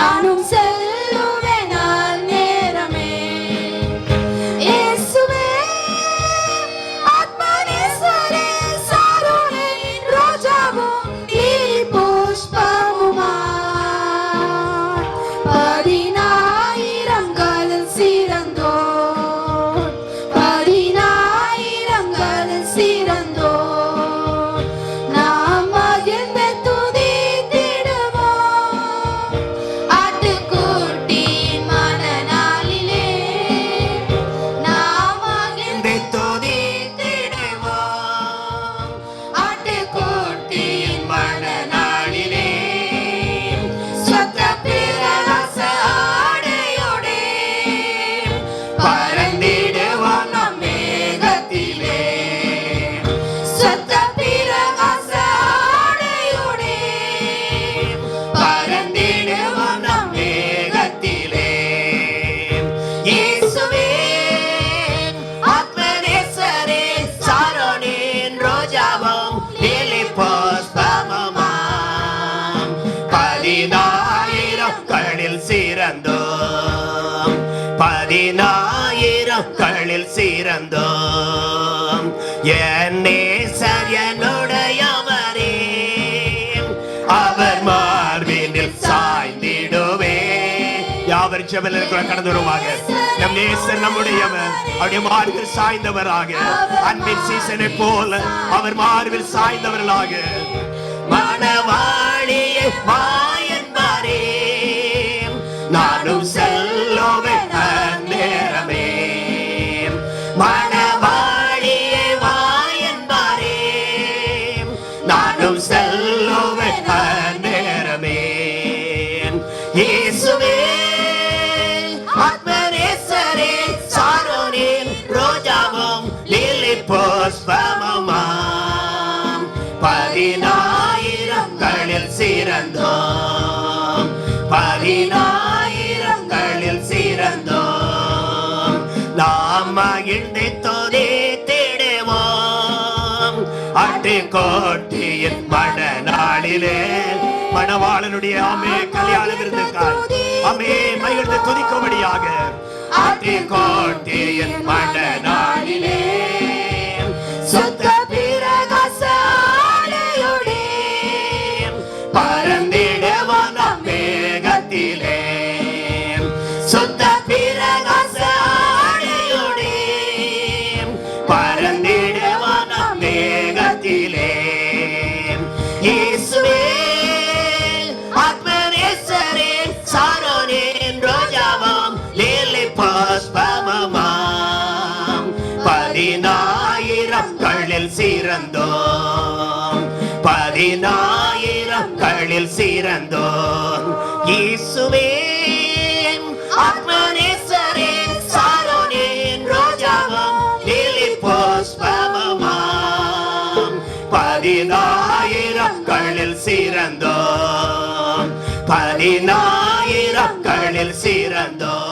நானும் செல்லுவேன் நேரமே. இயேசுவே ஆத்மநேசரே சாரோனே ரோஜாவும் லீலி புஷ்பமுமா 10,000களில் சிறந்தோர் 10,000களில் சிறந்தோர் நாம் மகிழ்ந்து துதித்திடுவோம் ஆட்டுக்குட்டியின் மனநாளிலே நாம் மகிழ்ந்து துதித்திடுவோம் ஆட்டுக்குட்டியின் மனநாளிலே சொந்த பிரகாச ஆடையோடே பறந்திடுவோம் நம் மேகத்திலே சொந்த பிரகாச ஆடையோடே பறந்திடுவோம் நம் மேகத்திலே. இயேசுவே ஆத்மநேசரே சாரோனின் ரோஜாவும் லீலி புஷ்பமுமாம் 10,000களில் சிறந்தோம் 10,000களில் சிறந்தோம் என் நேசர் என்னுடையவரே அவர் மார்பினில் சாய்ந்திடுவே. யாவர் ஜெபத்தில் கடந்து வருவாங்க. நம் நேசர் நம்முடையவர், அவருடைய மார்பில் சாய்ந்தவராக அன்பின் சீசனை போல அவர் மார்பில் சாய்ந்தவர்களாக மணவாளியே வா என்பாரே நானும் செல்லுவேன் நேரமே. மணவாளியே வா என்பாரே நானும் செல்லுவேன் நேரமே. இயேசுவே ஆத்மநேசரே சாரோனின் ரோஜாவும் லீலி புஷ்பமுமாம் 10,000களில் சிறந்தோம் 10,000களில் சிறந்தோம் நாம் மகிழ்ந்து துதித்திடுவோம் ஆட்டுக்கோட்டியின் மணநாளிலே. மணவாளனுடைய ஆமே கல்யாண விருந்துக்கார் ஆமே மகிழ்ந்து துதிக்கும்படியாக ஆட்டுக்கோட்டியின் மணநாளிலே சொந்த பிரகாச ஆடையோடே பறந்திடுவோம் நம் மேகத்திலே சொந்த பிரகாச ஆடையோடே பறந்திடுவோம் நம் மேகத்திலே. இயேசுவே ஆத்மநேசரே சாரோனின் ரோஜாவும் லீலி புஷ்பமுமாம் 10,000களில் சிறந்தோம் 10,000களில் சிறந்தோம். இயேசுவே ஆத்மநேசரே சாரோனின் ரோஜாவும் லீலி புஷ்பமுமாம் 10,000களில் சிறந்தோம் 10,000களில் சிறந்தோம்.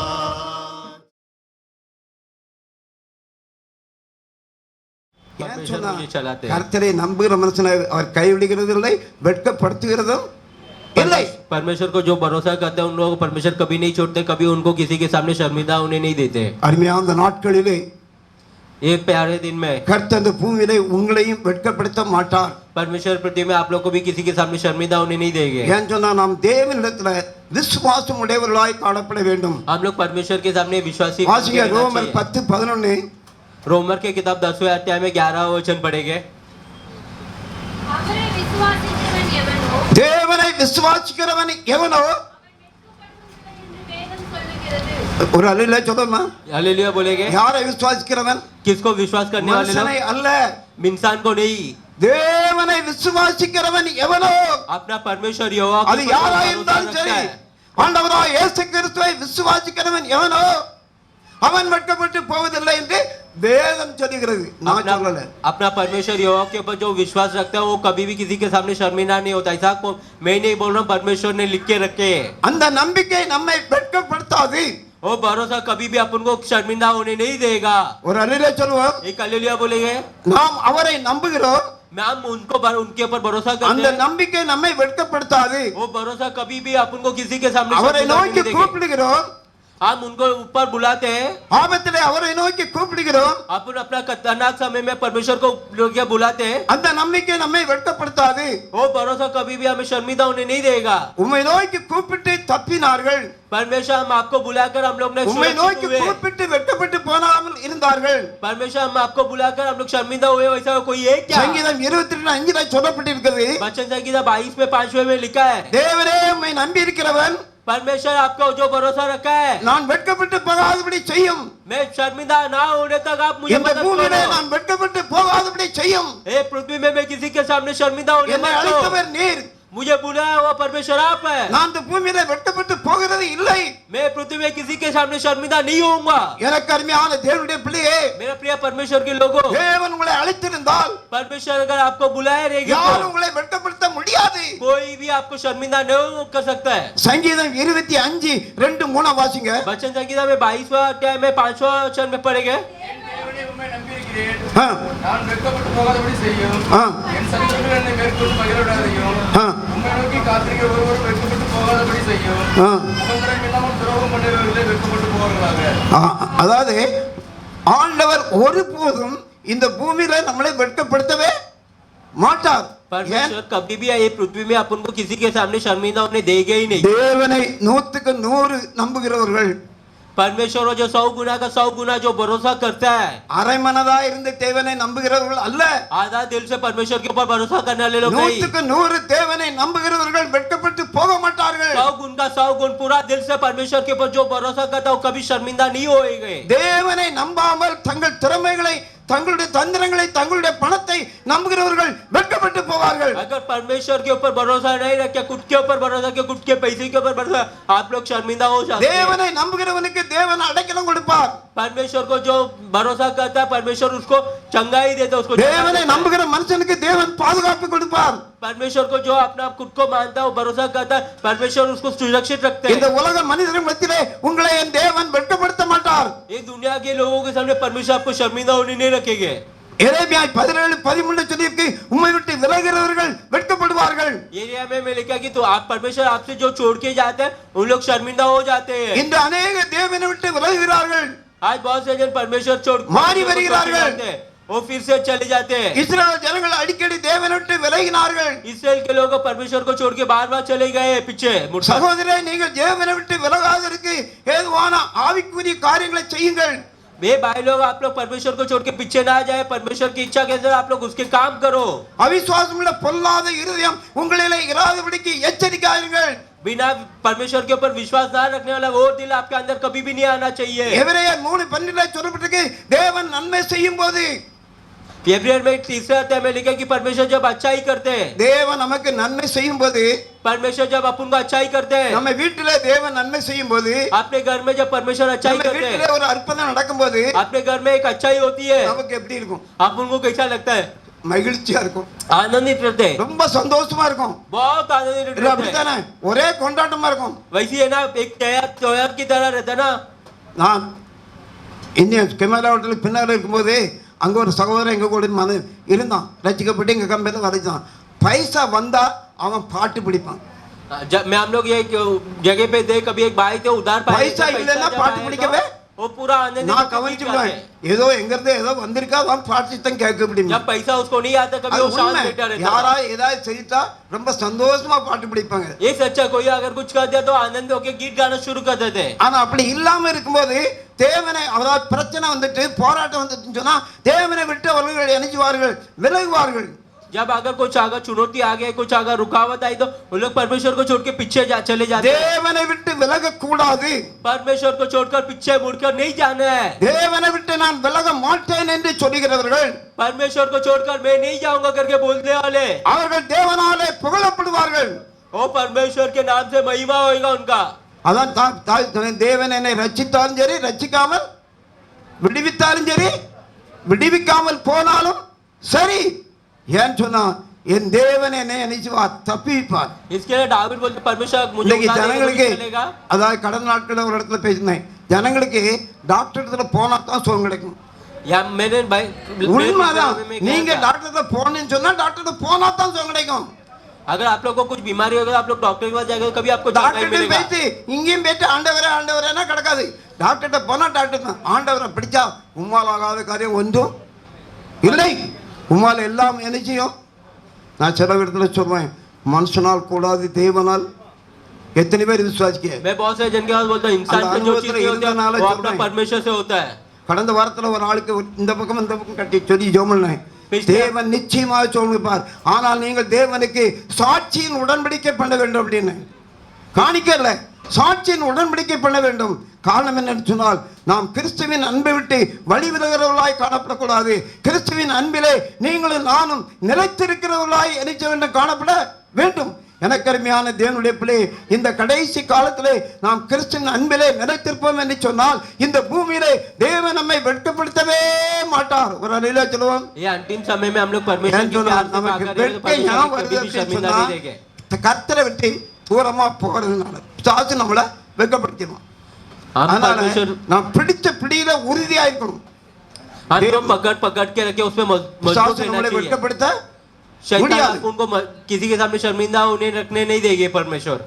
கர்த்தரை நம்புகிற மனுஷனை அவர் கைவிடுகிறது இல்லை, வெட்கப்படுத்துகிறதும் இல்லை. परमेश्वर को जो भरोसा करते हैं उन लोगों को परमेश्वर कभी नहीं छोड़ते, कभी उनको किसी के सामने शर्मिंदा होने नहीं देते. அருமையான நாட்களிலே ये प्यारे दिन में கர்த்தர் இந்த பூமியிலே உங்களையும் வெட்கப்படுத்த மாட்டார். परमेश्वर पृथ्वी में आप लोग को भी किसी के सामने शर्मिंदा होने नहीं देंगे. ஏன் சொன்னா நாம் தேவனிடத்துல விசுவாசம் உடையவர்களாய் காணப்பட வேண்டும். हम लोग परमेश्वर के सामने विश्वासी. வாசிங்க ரோமர் 10:11. रोमर के किताब 10वें अध्याय में 11 वचन पढ़ेंगे. தேவனை விசுவாசிக்கிறவன் எவனோ ஒரு அல்லேலூயா சொல்லுமா. हालेलुया बोलेंगे. யாரை விசுவாசிக்கிறவன்? किसको विश्वास करने वाले लोग? அல்ல, इंसान को नहीं. தேவனை விசுவாசிக்கிறவன் எவனோ अपना परमेश्वर यहोवा அது யாரா இருந்தாலும் சரி, ஆண்டவராய் இயேசு கிறிஸ்துவை விசுவாசிக்கிறவன் எவனோ அவன் வெட்கப்பட்டு போவதில்லை என்று வேதம் சொல்லுகிறது. நான் சொல்லல. अपना परमेश्वर यहोवा के ऊपर जो विश्वास रखता है वो कभी भी किसी के सामने शर्मिंदा नहीं होता. ऐसा को मैं नहीं बोल रहा हूँ, परमेश्वर ने लिख के रखे. அந்த நம்பிக்கை நம்மை வெட்கப்படுத்தாது. वो भरोसा कभी भी अपन को शर्मिंदा होने नहीं देगा. ஒரு அல்லேலூயா சொல்லுவோம். एक हालेलुया बोलेंगे. நாம் அவரை நம்புகிறோம், मैं हम उनके ऊपर भरोसा அந்த करते हैं நம்பிக்கை நம்மை வெட்கப்படுத்தாது. वो भरोसा कभी भी अपन को किसी के सामने அவரை शर्मिंदा நோக்கி नहीं देंगे। கூப்பிடுகிறோம், हम उनको ऊपर बुलाते हैं ஆபத்திலே அவரை நோக்கி கூப்பிடுகிறோம். अपन अपना खतरनाक समय में परमेश्वर को लेके बुलाते हैं அந்த நம்பிக்கை நம்மை வெட்கப்படுத்தாது. वो भरोसा कभी भी हमें शर्मिंदा होने नहीं देगा உம்மை நோக்கி கூப்பிட்டு தப்பினார்கள், परमेश्वर हम आपको बुलाकर हम लोग ने உம்மை सुरक्षित நோக்கி हुए கூப்பிட்டு வெட்கப்பட்டு போனாமல் இருந்தார்கள். परमेश्वर हम आपको बुलाकर हम लोग शर्मिंदा हुए वैसा कोई है क्या சங்கீதம் 22:5 சொல்லப்பட்டிருக்கிறது, वचन संहिता 22 में 5वें में लिखा है தேவனே உம்மை நம்பி இருக்கிறவன் परमेश्वर आपका जो भरोसा रखा है நான் வெட்கப்பட்டு போகாதபடி செய்யும். मैं शर्मिंदा ना होने तक आप मुझे இந்த मदद பூமியிலே करो நான் வெட்கப்பட்டு போகாதபடி செய்யும். हे पृथ्वी में मैं किसी के सामने शर्मिंदा होने என்னை मत दो அழைத்தவர் நீர், मुझे बुलाया हुआ परमेश्वर आप है நான் இந்த பூமியிலே வெட்கப்பட்டு போகிறது இல்லை. मैं पृथ्वी में किसी के सामने शर्मिंदा नहीं होऊंगा எனக்கு அருமையான தேவனுடைய பிள்ளையே, मेरा प्रिय परमेश्वर के लोगों தேவன் உங்களை அழைத்திருந்தால் परमेश्वर अगर आपको बुलाया रहेगा யாரும் तो உங்களை வெட்கப்படுத்த முடியாது. कोई भी आपको शर्मिंदा नहीं कर सकता है சங்கீதம் 25:2-3 வாசிங்க. वचन संहिता में 22वां अध्याय में 5वां वचन में पढ़ेंगे தேவனே, உம்மை நம்பியிருக்கிறேன். ஆ, நான் வெட்கப்பட்டு போகாதபடி செய்யும். ஆ, என் சத்துருக்கள் என்னை மேற்கொண்டு மகிழவிடாதையும். ஆ, உம்மை நோக்கி காத்திருக்கிற ஒருவரும் வெட்கப்பட்டு போகாதபடி செய்யும். ஆ. சுதந்திரம் இல்லாமல் துரோகம் பண்ணுகிறவர்களே வெட்கப்பட்டு போவார்களாக. அதாவது ஆண்டவர் ஒருபோதும் இந்த பூமியில நம்மளை வெட்கப்படுத்தவே மாட்டார். ஏன்? परमेश्वर कभी भी ये पृथ्वी में अपन को किसी के सामने शर्मिंदा होने देगा ही नहीं தேவனை 100க்கு 100 நம்புகிறவர்கள், परमेश्वर जो 100 गुना का 100 गुना जो भरोसा करता है அரை மனதா இருந்து தேவனை நம்புகிறவர்கள் அல்ல, आधा दिल से परमेश्वर के ऊपर भरोसा करने वाले लोग नहीं 100க்கு 100 தேவனை நம்புகிறவர்கள் வெட்கப்பட்டு போக மாட்டார்கள். 100 गुण का 100 गुण पूरा दिल से परमेश्वर के ऊपर जो भरोसा करता है वो कभी शर्मिंदा नहीं होएंगे தேவனை நம்பாமல் தங்கள் திறமைகளை, தங்களுடைய தந்திரங்களை, தங்களுடைய பணத்தை நம்புகிறவர்கள் வெட்கப்பட்டு போவார்கள். अगर परमेश्वर के ऊपर भरोसा नहीं रखे खुद के ऊपर भरोसा के खुद के पैसे के ऊपर भरोसा आप लोग शर्मिंदा हो जाते हैं தேவனை நம்புகிறவனுக்கு தேவன் அடைக்கலம் கொடுப்பார். परमेश्वर को जो भरोसा करता है परमेश्वर उसको चंगाई देता है उसको தேவனை நம்புகிற மனுஷனுக்கு தேவன் பாதுகாப்பு கொடுப்பார். परमेश्वर को जो अपना खुद को मानता है वो भरोसा करता है परमेश्वर उसको सुरक्षित रखते இந்த हैं உலக மனிதர்கள் மத்தியிலே உங்களை என் தேவன் வெட்கப்படுத்த மாட்டார். ये दुनिया के लोगों के सामने परमेश्वर आपको शर्मिंदा होने नहीं रखेंगे எரேமியா 17:13 சொல்லியிருக்கு, உம்மை விட்டு விலகிறவர்கள் வெட்கப்படுவார்கள். एरिया में लिखा कि तो आप परमेश्वर आपसे जो छोड़ के जाते हैं उन लोग शर्मिंदा हो जाते हैं இந்த अनेक தேவனை விட்டு விலகுகிறார்கள். आज बहुत से जन परमेश्वर छोड़ मारी வருகிறார்கள். जाते हैं वो फिर से चले जाते हैं இஸ்ரவேல் ஜனங்கள் அடிக்கடி தேவனை விட்டு விலகினார்கள். इसराइल के लोग परमेश्वर को छोड़ के बार चले गए पीछे मुड़कर। சகோதரே, நீங்கள் தேவனை விட்டு விலகாதற்கு ஏதுவான ஆவிக்குரிய காரியங்களை செய்யுங்கள். वे भाई लोग आप लोग परमेश्वर को छोड़ के पीछे ना जाए परमेश्वर की इच्छा के अंदर आप लोग उसके काम करो அவிசுவாசமுள்ள பொல்லாத இருதயம் உங்களிலே இராதபடிக்கு எச்சரிக்கையாயிருங்கள். बिना परमेश्वर के ऊपर विश्वास ना रखने वाला वो दिल आपके अंदर कभी भी नहीं आना चाहिए எபிரேயர் 3:12 சொல்லப்பட்டிருக்கு, தேவன் நன்மை செய்யும் போது, फेब्रुअरी में तीसरे अध्याय में लिखा कि परमेश्वर जब अच्छाई करते हैं தேவன் நமக்கு நன்மை செய்யும் போது, परमेश्वर जब अपन को अच्छाई करते हैं நம்ம வீட்டிலே தேவன் நன்மை செய்யும் போது, अपने घर में जब परमेश्वर अच्छाई நம்ம करते வீட்டிலே हैं ஒரு அற்புதம் நடக்கும்போது अपने घर में एक अच्छाई होती है நமக்கு எப்படி இருக்கும்? अपन को कैसा लगता है மகிழ்ச்சியா இருக்கும், आनंदित रहते हैं ரொம்ப சந்தோஷமா இருக்கும். बहुत आनंदित இல்ல रहते हैं அப்படித்தானே? ஒரே கொண்டாட்டமா இருக்கும். वैसी है ना एक त्योहार की तरह रहता है ना நான் இந்தியன் கெமலா ஹோட்டலுக்கு பின்னால் இருக்கும்போது அங்கே ஒரு சகோதரன் எங்கள் கூட இருந்தான், ரசிக்கப்பட்டு எங்கள் கம்பெனியில் வரைச்சான். பைசா வந்தா அவன் பாட்டு பிடிப்பான். जब मैं हम लोग ये जगह पे थे कभी एक भाई थे उधार पाए पैसा இல்லைன்னா பாட்டு பிடிக்கவே वो पूरा आनंद நான் கவனிச்சுடுவேன். ஏதோ எங்கிறது ஏதோ வந்திருக்கா அவன் பாட்டு தான் கேட்க முடியும். जब पैसा उसको नहीं आता कभी वो शांत बैठा रहता யாரா ஏதாவது செய்தா ரொம்ப சந்தோஷமா பாட்டு பிடிப்பாங்க. ये सच्चा कोई अगर कुछ कर दिया तो आनंद होके गीत गाना शुरू कर देते हैं ஆனா அப்படி இல்லாம இருக்கும்போது தேவனை, அதாவது பிரச்சனை வந்துட்டு போராட்டம் வந்துட்டுன்னு சொன்னா தேவனை விட்டு அவர்கள் இணைச்சுவார்கள், விலகுவார்கள். जब अगर कुछ अगर चुनौती आ गई कुछ अगर रुकावट आई तो उन लोग परमेश्वर को छोड़ के पीछे चले जाते हैं தேவனை விட்டு விலக கூடாது. परमेश्वर को छोड़कर पीछे मुड़कर नहीं जाना है தேவனை விட்டு நான் விலக மாட்டேன் என்று சொல்லுகிறவர்கள் परमेश्वर को छोड़कर मैं नहीं जाऊंगा करके बोलने वाले அவர்கள் தேவனாலே புகழப்படுவார்கள். वो परमेश्वर के नाम से महिमा होगा उनका அதான் தேவன் என்னை ரட்சித்தாலும் சரி, ரட்சிக்காமல் விடுவித்தாலும் சரி, விடுவிக்காமல் போனாலும் சரி, ஏன் சொன்னா என் தேவன் என்னை நினைச்சுவார், தப்பிப்பார். इसके लिए दाऊद बोलते परमेश्वर मुझे இன்னைக்கு उठा देगा, ஜனங்களுக்கு, मुझे चलेगा அதாவது கடந்த நாட்களில் ஒரு இடத்துல பேசினேன், ஜனங்களுக்கு டாக்டர் இடத்துல போனா தான் சுகம் கிடைக்கும். या मैंने भाई உண்மைதான். में क्या நீங்க था? டாக்டர் போனேன்னு சொன்னா டாக்டர் போனா தான் சுகம் கிடைக்கும். अगर आप लोग को कुछ बीमारी होगा आप लोग डॉक्टर के पास जाएंगे तो कभी आपको जाना ही டாக்டர் मिलेगा போயிட்டு இங்கேயும் போயிட்டு ஆண்டவரேனா கிடக்காது. டாக்டர்கிட்ட போனா டாக்டர் தான். ஆண்டவரை பிடிச்சா உம்மால் ஆகாத காரியம் ஒன்றும் இல்லை. உம்மால் எல்லாம் என்ன செய்யும்? நான் சில இடத்துல சொல்றேன், மனுஷனால் கூடாது தேவனால். எத்தனை பேர் விசுவாசிக்க? मैं बहुत से जन के पास बोलता हूँ इंसान அந்த से जो चीज அனுபவத்துல नहीं होती है இருந்தனால वो अपना சொல்றேன். परमेश्वर से होता है கடந்த வாரத்தில் ஒரு ஆளுக்கு இந்த பக்கம் கட்டி சொல்லி ஜோமல்னேன். தேவன் நிச்சயமாக சொல்லிப்பார். ஆனால் நீங்கள் தேவனுக்கு சாட்சியின் உடன்படிக்கை பண்ண வேண்டும் அப்படின்னு காணிக்கல, சாட்சியின் உடன்படிக்கை பண்ண வேண்டும். காரணம் என்னன்னு சொன்னால் நாம் கிறிஸ்துவின் அன்பை விட்டு வழி விலகிறவர்களாய் காணப்படக்கூடாது. கிறிஸ்துவின் அன்பிலே நீங்களும் நானும் நிலைத்திருக்கிறவர்களாய் எரிச்ச வேண்டும், காணப்பட வேண்டும். எனக்கு அருமையான தேவனுடைய பிள்ளை, இந்த கடைசி காலத்திலே நாம் கிறிஸ்துவின் அன்பிலே நிலைத்திருப்போம் என்று சொன்னால் இந்த பூமியிலே தேவன் நம்மை வெட்கப்படுத்தவே மாட்டார். ஒரு அலையில சொல்லுவோம். ये अंतिम समय में हम लोग परमेश्वर की प्यार से நமக்கு पाकर रहेंगे तो வெட்கை ஞாபகம் परमेश्वर வருது कभी भी அப்படின்னு शर्मिंदा சொன்னா नहीं देंगे கர்த்தரை விட்டு தூரமா போகிறதுனால சாச்சு நம்மளை வெட்கப்படுத்திடுவோம். हम அதனால परमेश्वर நாம் பிடிச்ச பிடியில உறுதியா இருக்கணும். हमको पकड़ के रखे उसमें मजबूत சாச்சு रहना நம்மளை चाहिए வெட்கப்படுத்த शैतान முடியாது. उनको किसी के सामने शर्मिंदा उन्हें रखने नहीं देंगे परमेश्वर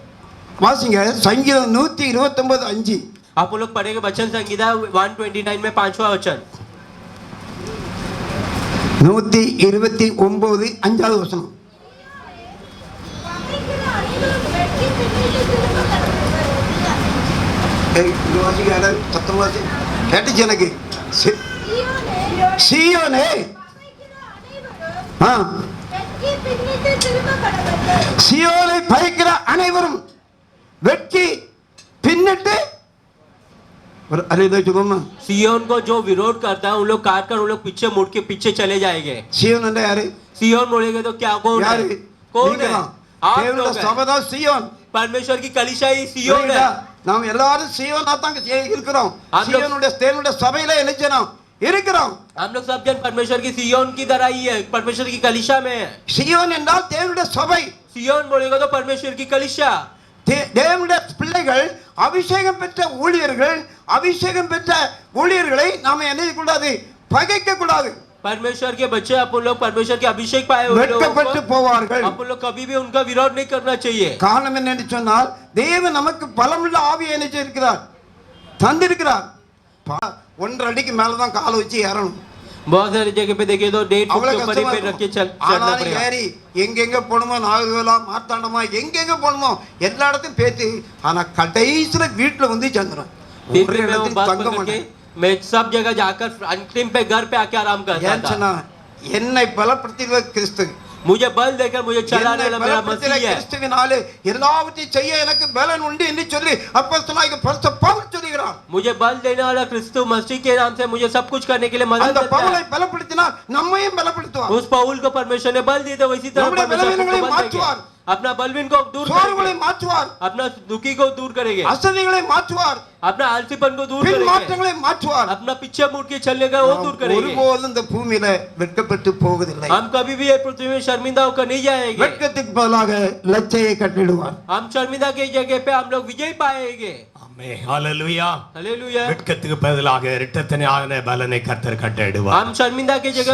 வாசிங்க சங்கீதம் 129:5. आप लोग पढ़ेंगे वचन संगीता 129 में 5वां वचन 129:5வது வசனம். இது வாசிங்க, யாராவது சத்தம் வாசி. கேட்டுச்சு எனக்கு. சீயோனே, சியோனை பயக்கிற அனைவரும் வெட்கி பின்னிட்டு ஒரு அலையில சொல்லுமா. सियोन को जो विरोध करता है उन लोग काट कर उन लोग पीछे मुड़ के पीछे चले जाएंगे சியோன் என்ன யாரு? सियोन बोलेंगे तो क्या कौन யாரு? है कौन है நீங்கதான். आप தேவனுடைய लोग हैं। சபைதான் சியோன். परमेश्वर की कलीसिया ही सियोन है நாம் எல்லாரும் சியோனா தான் இருக்கிறோம். हम लोग- சியோனுடைய தேவனுடைய சபையில இணைச்சோம் இருக்கிறோம். हम लोग सब जन परमेश्वर की सियोन की तरह ही है परमेश्वर की कलीसिया में है சியோன் என்றால் தேவனுடைய சபை. सियोन बोलेगा तो परमेश्वर की कलीसिया தேவனுடைய பிள்ளைகள், அபிஷேகம் பெற்ற ஊழியர்கள், அபிஷேகம் பெற்ற ஊழியர்களை நாம என்ன கூடாது? பகைக்க கூடாது. परमेश्वर के बच्चे अपन लोग परमेश्वर के अभिषेक पाए हुए लोगों வெட்கப்பட்டு को போவார்கள். अपन लोग कभी भी उनका विरोध नहीं करना चाहिए காரணம் என்னன்னு சொன்னால் தேவன் நமக்கு பலமுள்ள ஆவியை என்ன செய்திருக்கிறார்? தந்திருக்கிறார். 1.5 அடிக்கு மேலதான் காலை வச்சு ஏறணும். बहुत सारी जगह पे देखिए तो 1.5 फुट அவ்வளவு के ऊपर ही கஷ்டமா पैर रख के இருக்கும். चलना ஆனாலும் पड़ेगा ஏறி எங்கெங்க போகணுமோ, நாகர்கோலா, மார்த்தாண்டமா, எங்கெங்க போகணுமோ எல்லா இடத்தையும் பேசி, ஆனா கடைசியில வீட்டுல வந்து சேர்ந்துடும். फिर ஒரு भी मैं वो இடத்தையும் बात தங்க पकड़ के மாட்டேன். मैं सब जगह जाकर अंतिम पे घर पे आके आराम करता ஏன் था சொன்னா என்னை பலப்படுத்திடுவது கிறிஸ்து. मुझे बल देकर मुझे चलाने என்னை वाला मेरा பலப்படுத்தின मसीह है கிறிஸ்துவினாலே எல்லாவற்றையும் செய்ய எனக்கு பலன் உண்டு என்று சொல்லி அப்போஸ்தலனாகிய பரிசுத்த பவுல் சொல்கிறார். मुझे बल देने वाला क्रिस्तु मसीह के नाम से मुझे सब कुछ करने के लिए मदद அந்த देता பவுலை है பலப்படுத்தினார், நம்மையும் பலப்படுத்துவார். उस पौल को परमेश्वर ने बल दिया था वैसी तरह நம்முடைய परमेश्वर हमको பலவீனங்களை बल देंगे மாற்றுவார். अपना बलवीन को दूर சோர்வுகளை करेंगे மாற்றுவார், अपना दुखी को दूर करेंगे அசதிகளை மாற்றுவார், अपना आलसीपन को दूर பின் करेंगे மாற்றங்களை மாற்றுவார். अपना पीछे मुड़ के चलने का वो दूर करेंगे ஒருபோதும் இந்த பூமியில வெட்கப்பட்டு போவதில்லை. हम कभी भी ये पृथ्वी में शर्मिंदा होकर नहीं जाएंगे வெட்கத்துக்கு பதிலாக லட்சையை கட்டிடுவார். हम शर्मिंदा की जगह पे हम लोग विजय पाएंगे ஆமென். ஹalleluya. हालेलुया வெட்கத்துக்கு பதிலாக இரட்டத்தனையான பலனை கர்த்தர் கட்டளையிடுவார். हम शर्मिंदा की जगह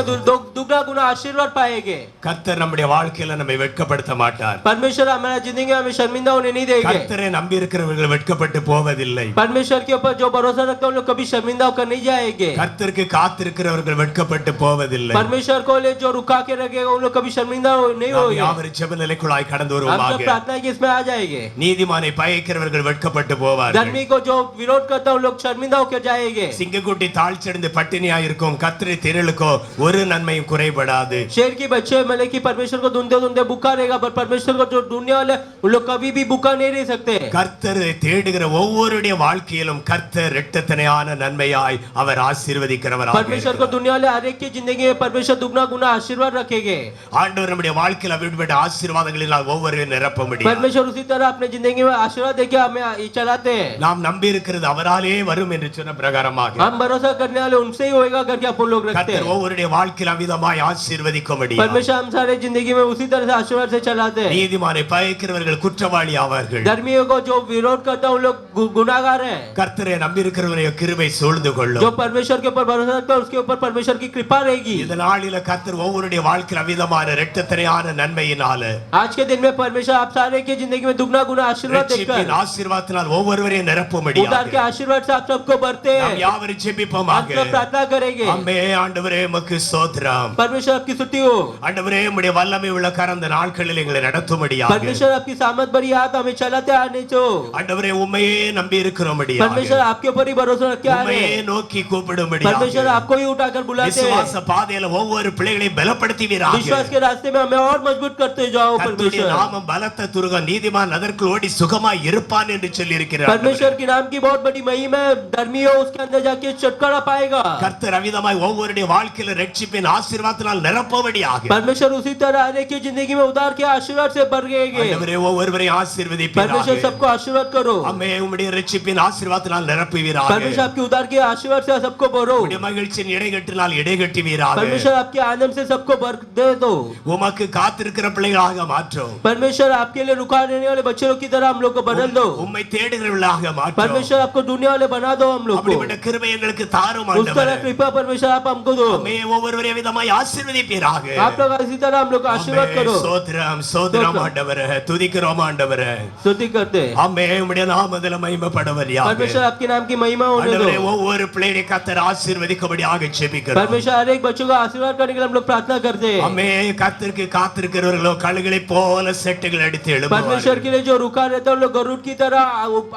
दुगना गुना आशीर्वाद पाएंगे கர்த்தர் நம்முடைய வாழ்க்கையில நம்மை வெட்கப்படுத்த மாட்டார். परमेश्वर हमारा जिंदगी में हमें शर्मिंदा होने नहीं देंगे கர்த்தரை நம்பி இருக்கிறவர்கள் வெட்கப்பட்டு போவதில்லை. परमेश्वर के ऊपर जो भरोसा रखते हैं उन लोग कभी शर्मिंदा होकर नहीं जाएंगे கர்த்தருக்கு காத்திருக்கிறவர்கள் வெட்கப்பட்டு போவதில்லை. परमेश्वर को ले जो रुका के रखेगा उन लोग कभी शर्मिंदा नहीं நாம் होंगे யாவரும் ஜெப நிலைக்குள்ளாய் கடந்து हम सब வருவோமாக. प्रार्थना की इसमें आ जाएंगे நீதிமானை பயக்கிறவர்கள் வெட்கப்பட்டு போவார்கள். धर्मी को जो विरोध करता है उन लोग शर्मिंदा होकर जाएंगे சிங்கக்குட்டி தாழ்ச்சடைந்து பட்டினியா இருக்கும் கர்த்தரை திரளுக்கோ ஒரு நன்மையும் குறைபடாது. शेर की बच्चे मतलब कि परमेश्वर को ढूंढते ढूंढते भूखा रहेगा पर परमेश्वर को जो ढूंढने वाले उन लोग कभी भी भूखा नहीं रह सकते கர்த்தரை தேடுகிற ஒவ்வொருடைய வாழ்க்கையிலும் கர்த்தர் இரட்டத்தனையான நன்மையாய் அவர் ஆசீர்வதிக்கிறவராக परमेश्वर को இருக்கிறார். दुनिया वाले हर एक की जिंदगी में परमेश्वर दुगना गुना आशीर्वाद रखेंगे ஆண்டவர் நம்முடைய வாழ்க்கையில் அப்படிப்பட்ட ஆசீர்வாதங்களினால் ஒவ்வொருவரையும் நிரப்ப முடியும். परमेश्वर उसी तरह अपने जिंदगी में आशीर्वाद देके हमें चलाते हैं நாம் நம்பி இருக்கிறது அவராலே வரும் என்று சொன்ன பிரகாரமாக हम भरोसा करने वाले उनसे ही होएगा करके अपन लोग रखते கர்த்தர் हैं। ஒவ்வொருடைய வாழ்க்கையில் அவிதமாய் ஆசீர்வதிக்கும்படி परमेश्वर हम सारे जिंदगी में उसी तरह से आशीर्वाद से चलाते हैं। நீதிமானை பயக்கிறவர்கள் குற்றவாளி ஆவார்கள் धर्मियों को जो विरोध करता है उन लोग गुनाहगार हैं। கர்த்தரை நம்பி இருக்கிறவருடைய கிருபை சூழ்ந்து जो கொள்ளும் परमेश्वर के ऊपर भरोसा रखता है उसके ऊपर परमेश्वर की कृपा रहेगी। இந்த நாளில கர்த்தர் ஒவ்வொருடைய வாழ்க்கையில் அவிதமான இரட்டத்தனையான நன்மையினால आज के दिन में परमेश्वर आप सारे की जिंदगी में दुगना गुना आशीर्वाद ரட்சிப்பின் देकर ஆசீர்வாதத்தினால் ஒவ்வொருவரையும் उदार நிரப்பும்படியாக के आशीर्वाद से आप सबको भरते நாம் हैं। யாவரும் हम ஜெபிப்போமாக सब प्रार्थना करेंगे। அம்மே ஆண்டவரே உமக்கு ஸ்தோத்திரம் परमेश्वर आपकी स्तुति हो। ஆண்டவரே உம்முடைய வல்லமை உள்ள கரம் இந்த நாட்களில் எங்களை நடத்தும்படியாக परमेश्वर आपकी सामर्थ भरी हाथ हमें चलाते आने चो। ஆண்டவரே உம்மையே நம்பி இருக்கிறோம்படியாக परमेश्वर आपके ऊपर ही भरोसा रख के आ रहे உம்மையே हैं। நோக்கி கூப்பிடும்படியாக परमेश्वर आपको ही उठाकर बुलाते हैं। விசுவாச பாதையில ஒவ்வொரு பிள்ளைகளையும் பலப்படுத்துவீராக विश्वास के रास्ते में हमें और मजबूत करते जाओ கர்த்தருடைய परमेश्वर। நாமம் பலத்த துருகம் நீதிமான் அதற்குள் ஓடி சுகமாய் இருப்பான் என்று சொல்லி இருக்கிறார் परमेश्वर के नाम की बहुत बड़ी महिमा है। धर्मी हो उसके अंदर जाके छुटकारा पाएगा। கர்த்தர் அவிதமாய் ஒவ்வொருடைய வாழ்க்கையில ரட்சிப்பின் ஆசீர்வாதத்தினால் நிரப்பும்படியாக परमेश्वर उसी तरह हर एक की जिंदगी में उदार के आशीर्वाद से भर गए। ஆண்டவரே ஒவ்வொருவரையும் ஆசீர்வதிப்பீராக परमेश्वर सबको आशीर्वाद करो। அம்மே உம்முடைய ரட்சிப்பின் ஆசீர்வாதத்தினால் நிரப்புவீராக परमेश्वर आपके उदार के आशीर्वाद से सबको भरो। உம்முடைய மகிழ்ச்சியின் இடைகட்டினால் இடைகட்டுவீராக परमेश्वर आपके आनंद से सबको भर दे दो। உமக்கு காத்திருக்கிற பிள்ளைகளாக மாற்றும் परमेश्वर आपके लिए रुका रहने वाले बच्चों की तरह हम लोग को बदल दो। உம்மை தேடுகிறவர்களாக மாற்றும் परमेश्वर आपको दुनिया वाले बना दो हम लोग को। அப்படிப்பட்ட கிருபை எங்களுக்கு தாரும் उस तरह ஆண்டவரே कृपा परमेश्वर आप हमको दो। அம்மே ஒவ்வொருவரையும் விதமாய் ஆசீர்வதிப்பீராக आप लोग इसी तरह हम लोग को आशीर्वाद அம்மே, करो। ஸ்தோத்திரம் ஸ்தோத்திரம் ஆண்டவரே துதிக்கிறோம் ஆண்டவரே स्तुति करते हैं। அம்மே உம்முடைய நாமத்தில மகிமைப்படுவதாக परमेश्वर आपके नाम की महिमा होने दो। ஆண்டவரே ஒவ்வொரு பிள்ளையை கர்த்தர் ஆசீர்வதிக்கும்படியாக ஜெபிக்கிறோம் परमेश्वर हर एक बच्चों को आशीर्वाद करने के लिए हम लोग प्रार्थना करते हैं। அம்மே கர்த்தருக்கு காத்திருக்கிறவர்களோ கழுகளை போல செட்டுகள் அடித்து எழுப்புவார்கள் परमेश्वर के लिए जो रुका रहता है उन लोग गरुड़ की तरह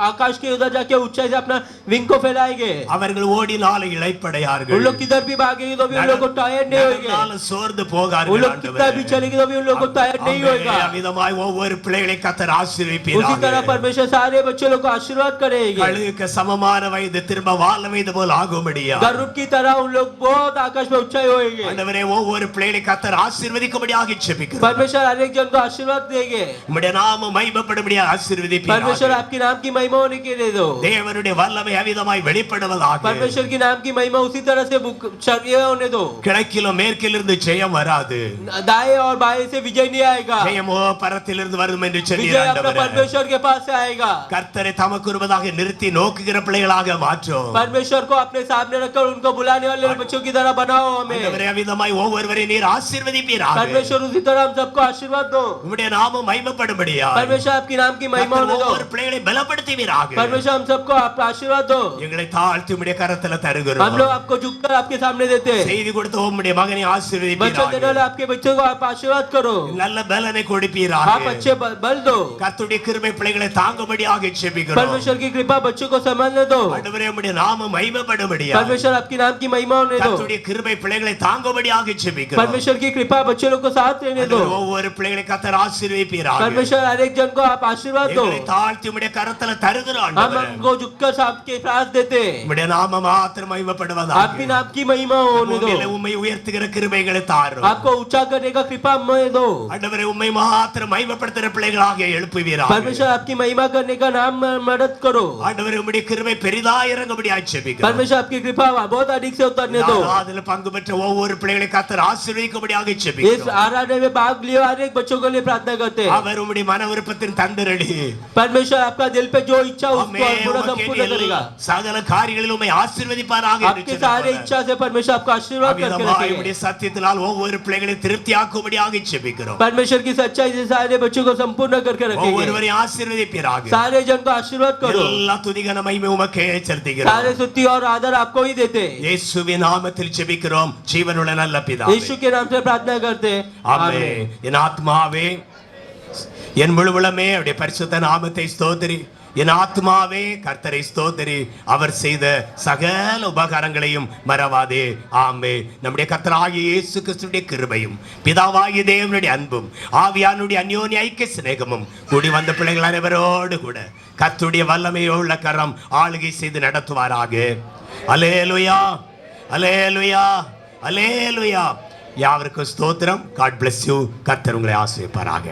आकाश के उधर जाके ऊंचाई से अपना विंग को फैलाएंगे। அவர்கள் ஓடினால இளைப்படையார்கள் उन लोग किधर भी भागेंगे तो भी उन लोग को टायर्ड नहीं होएंगे। நடந்தாலும் சோர்ந்து उन போகார்கள் लोग कितना भी चलेंगे तो भी उन लोग को टायर्ड नहीं होएगा। அவ்விதமாய் ஒவ்வொரு பிள்ளைகளை கர்த்தர் उसी ஆசீர்வதிப்பீராக तरह परमेश्वर सारे बच्चों लोग को आशीर्वाद करेंगे। கழுகுக்கு சமமான வயது திரும்ப வாழ வயது போல் ஆகும்படியா गरुड़ की तरह उन लोग बहुत आकाश में ऊंचाई होएंगे। ஆண்டவரே ஒவ்வொரு பிள்ளைகளை கர்த்தர் ஆசீர்வதிக்கும்படியாக ஜெபிக்கிறோம் परमेश्वर हर एक जन को आशीर्वाद देंगे। உம்முடைய நாமம் மகிமைப்படும்படியாக ஆசீர்வதிப்பீராக परमेश्वर आपके नाम की महिमा होने के लिए दो। தேவனுடைய வல்லமை அவிதமாய் வெளிப்படுவதாக परमेश्वर की नाम की महिमा उसी तरह से ये होने दो। கிழக்கிலும் மேற்கிலிருந்து ஜெயம் வராது दाएं और बाएं से विजय नहीं आएगा। ஜெயமோ பரத்திலிருந்து வரும் என்று சொல்லி विजय अपना ஆண்டவரே परमेश्वर के पास से आएगा। கர்த்தரை தமக்கு உருவதாக நிறுத்தி நோக்குகிற பிள்ளைகளாக மாற்றும் परमेश्वर को अपने सामने रखकर उनको बुलाने वाले बच्चों की तरह बनाओ हमें। ஆண்டவரே அவிதமாய் ஒவ்வொருவரையும் நீர் ஆசீர்வதிப்பீராக परमेश्वर उसी तरह हम सबको आशीर्वाद दो। உம்முடைய நாமம் மகிமைப்படும்படியாக परमेश्वर आपकी नाम की महिमा கர்த்தர் होने दो। ஒவ்வொரு பிள்ளைகளை பலப்படுத்துவீராக परमेश्वर हम सबको आप आशीर्वाद दो। எங்களை தாழ்த்தி உம்முடைய கரத்துல हम தருகிறோம் लोग आपको झुककर आपके सामने देते हैं। செய்தி கொடுத்த உம்முடைய மகனை बच्चों देने ஆசீர்வதிப்பீராக वाले आपके बच्चों को आप आशीर्वाद करो। நல்ல பலனை आप கொடுப்பீராக अच्छे बल दो। கர்த்தருடைய கிருபை பிள்ளைகளை தாங்கும்படியாக ஜெபிக்கிறோம் परमेश्वर की कृपा बच्चों को संभालने दो। ஆண்டவரே உம்முடைய நாமம் மகிமைப்படும்படியாக परमेश्वर आपकी नाम की महिमा होने दो। கர்த்தருடைய கிருபை பிள்ளைகளை தாங்கும்படியாக ஜெபிக்கிறோம் परमेश्वर की कृपा बच्चों लोग को साथ रहने दो। ஆண்டவரே, ஒவ்வொரு பிள்ளைகளை கர்த்தர் ஆசீர்வதிப்பீராக परमेश्वर हर एक जन को आप आशीर्वाद दो। எங்களை தாழ்த்தி உம்முடைய கரத்துல தருகிறோம் हम ஆண்டவரே हमको झुककर आपके पास देते हैं। உம்முடைய நாமம் மாத்திரம் மகிமைப்படுவதாக आपकी नाम की महिमा होने दो। பூமியிலே உம்மை உயர்த்துகிற கிருபைகளை தாரும் आपको ऊंचा करने का कृपा हमें दो। ஆண்டவரே உம்மை மாத்திரம் மகிமைப்படுத்துகிற பிள்ளைகளாக எழுப்புவீராக परमेश्वर आपकी महिमा करने का नाम मदद करो। ஆண்டவரே உம்முடைய கிருபை பெரிதா இறங்கும்படியாக ஜெபிக்கிறோம் परमेश्वर आपकी कृपा बहुत अधिक से उतरने दो। அதில் பங்கு பெற்ற ஒவ்வொரு பிள்ளைகளை கர்த்தர் ஆசீர்வதிக்கும்படியாக इस ஜெபிக்கிறோம் आराधना में भाग लिए हर एक बच्चों के लिए प्रार्थना करते हैं। அவர் உம்முடைய மன விருப்பத்தின் தந்தரடி परमेश्वर आपका दिल पे जो इच्छा उसको ஆமென். पूरा உமக்கு संपूर्ण करेगा। சகல காரியங்களிலும் உம்மை ஆசீர்வதிப்பாராக என்று आपके सारे சொன்னார். इच्छा से परमेश्वर आपको आशीर्वाद करके அவ்விதமாய் रखेगा। உம்முடைய சத்தியத்தினால் ஒவ்வொரு பிள்ளைகளை திருப்தியாக்கும்படியாக ஜெபிக்கிறோம் परमेश्वर की सच्चाई से सारे बच्चों को संपूर्ण करके रखेंगे। ஒவ்வொருவரையும் ஆசீர்வதிப்பீராக सारे जन को आशीर्वाद करो। எல்லா துதிகன மகிமை உமக்கே செலுத்துகிறோம் सारे स्तुति और आदर आपको ही देते हैं। இயேசுவின் நாமத்தில் ஜெபிக்கிறோம் ஜீவனுள்ள நல்ல பிதாவே यीशु के नाम से प्रार्थना करते हैं। ஆமென் என் ஆத்மாவே என் முழு உளமே அவருடைய பரிசுத்த நாமத்தை ஸ்தோத்திரி என் ஆத்மாவே கர்த்தரை ஸ்தோத்திரி அவர் செய்த சகல உபகாரங்களையும் மறவாதே ஆமே நம்முடைய கர்த்தராகிய இயேசு கிறிஸ்துவின் கிருபையும் பிதாவாகிய தேவனுடைய அன்பும் ஆவியானுடைய அந்யோன்ய ஐக்கிய சிநேகமும் கூடி வந்த பிள்ளைகள் அனைவரோடு கூட கர்த்தருடைய வல்லமையுள்ள கரம் ஆளுகை செய்து நடத்துவாராக அல்லேலூயா அல்லேலூயா அல்லேலூயா யாவருக்கும் ஸ்தோத்திரம். God bless you. கர்த்தர் உங்களை ஆசீர்வதிப்பாராக.